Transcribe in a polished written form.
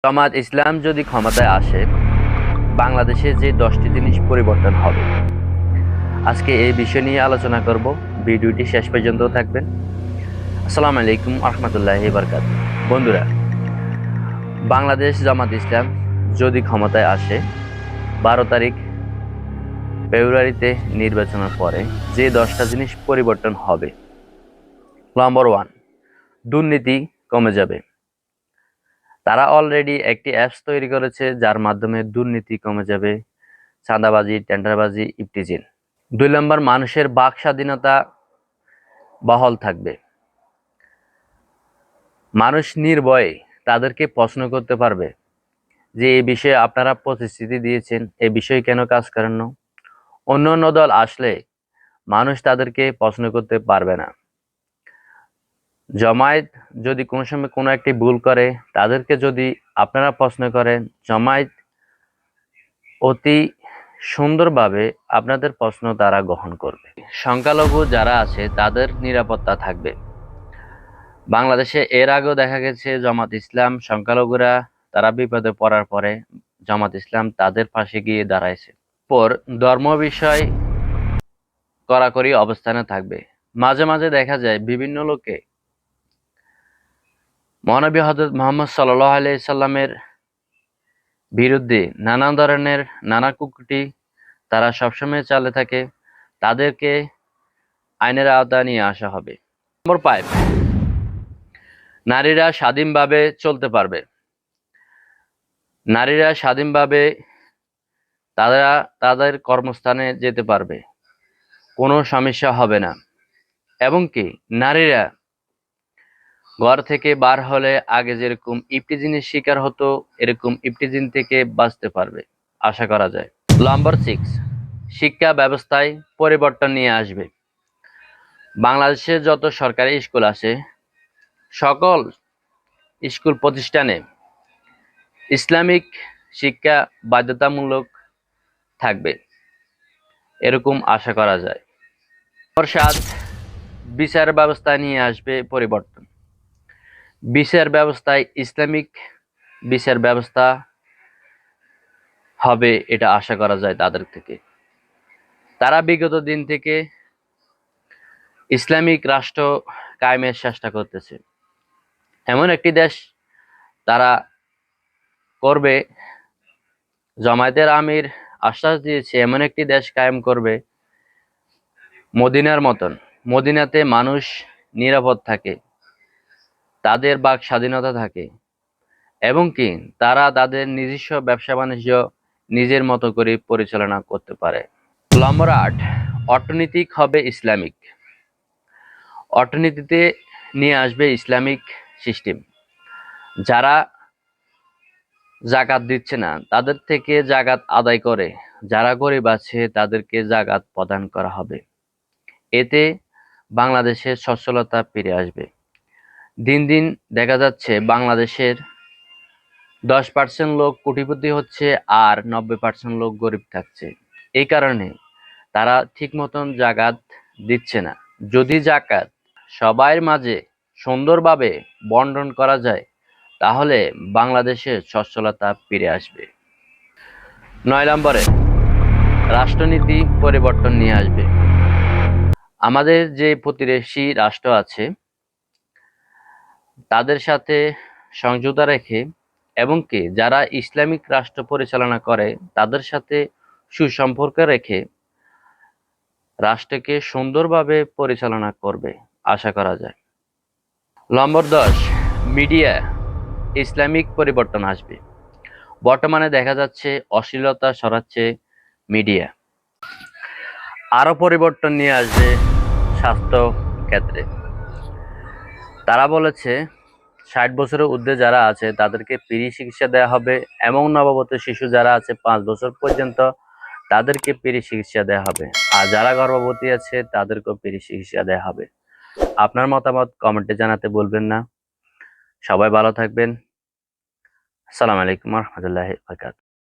জামাত ইসলাম যদি ক্ষমতায় আসে, বাংলাদেশে যে 10টি জিনিস পরিবর্তন হবে, আজকে এই বিষয় নিয়ে আলোচনা করব। ভিডিওটি শেষ পর্যন্ত থাকবেন। আসসালামু আলাইকুম রহমতুল্লাহি বারকাত। বন্ধুরা, বাংলাদেশ জামাত ইসলাম যদি ক্ষমতায় আসে, 12 তারিখ ফেব্রুয়ারিতে নির্বাচনের পরে যে 10টা জিনিস পরিবর্তন হবে। নাম্বার 1, দুর্নীতি কমে যাবে। তারা অলরেডি একটি অ্যাপস তৈরি করেছে যার মাধ্যমে দুর্নীতি কমে যাবে, চাঁদাবাজি, টেন্ডারবাজি, ইপটিজিং। 2 নম্বর, মানুষের বাক স্বাধীনতা বহাল থাকবে। মানুষ নির্ভয়ে তাদেরকে প্রশ্ন করতে পারবে যে এই বিষয়ে আপনারা প্রতিশ্রুতি দিয়েছেন, এই বিষয়ে কেন কাজ করেন না। অন্য অন্য দল আসলে মানুষ তাদেরকে প্রশ্ন করতে পারবে না। জামায়াত যদি কোনো সময় কোনো একটি ভুল করে, তাদেরকে যদি আপনারা প্রশ্ন করেন, জামায়াত অতি সুন্দরভাবে আপনাদের প্রশ্ন তারা গ্রহণ করবে। সংখ্যালঘু যারা আছে তাদের নিরাপত্তা থাকবে। বাংলাদেশে এর আগেও দেখা গেছে জামাত ইসলাম সংখ্যালঘুরা তারা বিপদে পড়ার পরে জামাত ইসলাম তাদের পাশে গিয়ে দাঁড়াইছে। পর ধর্ম বিষয় কড়াকড়ি অবস্থানে থাকবে। মাঝে মাঝে দেখা যায় বিভিন্ন লোকে মহানবী হযরত মুহাম্মদ সাল্লাল্লাহু আলাইহি সাল্লামের বিরুদ্ধে নানা ধরনের নানা কুকুটি তারা সবসময় চালে থাকে। তাদেরকে আইনের আওতায় নিয়ে আসা হবে। নম্বর 5, নারীরা স্বাধীনভাবে চলতে পারবে। নারীরা স্বাধীনভাবে তারা তাদের কর্মস্থানে যেতে পারবে, কোনো সমস্যা হবে না। এবং কি নারীরা ঘর থেকে বার হলে আগে যেরকম ইপটিজিনের শিকার হতো, এরকম ইপটিজিন থেকে বাঁচতে পারবে আশা করা যায়। নাম্বার 6, শিক্ষা ব্যবস্থায় পরিবর্তন নিয়ে আসবে। বাংলাদেশে যত সরকারি স্কুল আছে, সকল স্কুল প্রতিষ্ঠানে ইসলামিক শিক্ষা বাধ্যতামূলক থাকবে, এরকম আশা করা যায়। নম্বর 7, বিচার ব্যবস্থা নিয়ে আসবে পরিবর্তন। বিচার ব্যবস্থায় ইসলামিক বিচার ব্যবস্থা হবে, এটা আশা করা যায় তাদের থেকে। তারা বিগত দিন থেকে ইসলামিক রাষ্ট্র কায়েমের চেষ্টা করতেছে। এমন একটি দেশ তারা করবে, জামায়াতের আমির আশ্বাস দিয়েছে এমন একটি দেশ কায়েম করবে মদিনার মতন। মদিনাতে মানুষ নিরাপদ থাকে, তাদের বাক স্বাধীনতা থাকে, এবং কি তারা তাদের নিজস্ব ব্যবসা বাণিজ্য নিজের মতো করে পরিচালনা করতে পারে। নম্বর 8, অর্থনৈতিক হবে ইসলামিক। অর্থনীতিতে নিয়ে আসবে ইসলামিক সিস্টেম। যারা জাকাত দিচ্ছে না তাদের থেকে জাকাত আদায় করে, যারা গরিব আছে তাদেরকে জাকাত প্রদান করা হবে। এতে বাংলাদেশের সচ্ছলতা ফিরে আসবে। দিন দিন দেখা যাচ্ছে বাংলাদেশের 10% লোক কোটিপতি হচ্ছে আর 90% লোক গরিব থাকছে। এই কারণে তারা ঠিক মতন জাকাত দিচ্ছে না। যদি জাকাত সবার মাঝে সুন্দরভাবে বন্টন করা যায়, তাহলে বাংলাদেশের সচ্ছলতা ফিরে আসবে। 9 নম্বরে, রাষ্ট্রনীতি পরিবর্তন নিয়ে আসবে। আমাদের যে প্রতিবেশী রাষ্ট্র আছে তাদের সাথে সমঝোতা রেখে, এবং কি যারা ইসলামিক রাষ্ট্র পরিচালনা করে তাদের সাথে সুসম্পর্ক রেখে রাষ্ট্রকে সুন্দরভাবে পরিচালনা করবে আশা করা যায়। নম্বর 10, মিডিয়া ইসলামিক পরিবর্তন আসবে। বর্তমানে দেখা যাচ্ছে অশ্লীলতা ছড়াচ্ছে মিডিয়া। আরো পরিবর্তন নিয়ে আসবে স্বাস্থ্য ক্ষেত্রে। তারা বলেছে 60 বছরের ঊর্ধ্বে যারা আছে তাদেরকে ফ্রি চিকিৎসা দেওয়া হবে, এবং নবজাতক শিশু যারা আছে 5 বছর পর্যন্ত তাদেরকে ফ্রি চিকিৎসা দেওয়া হবে। আর যারা গর্ভবতী আছে তাদেরকেও ফ্রি চিকিৎসা দেওয়া হবে। আপনার মতামত কমেন্টে জানাতে বলবেন না। সবাই ভালো থাকবেন। আসসালামু আলাইকুম রহমতুল্লাহি বারাকাতুহু।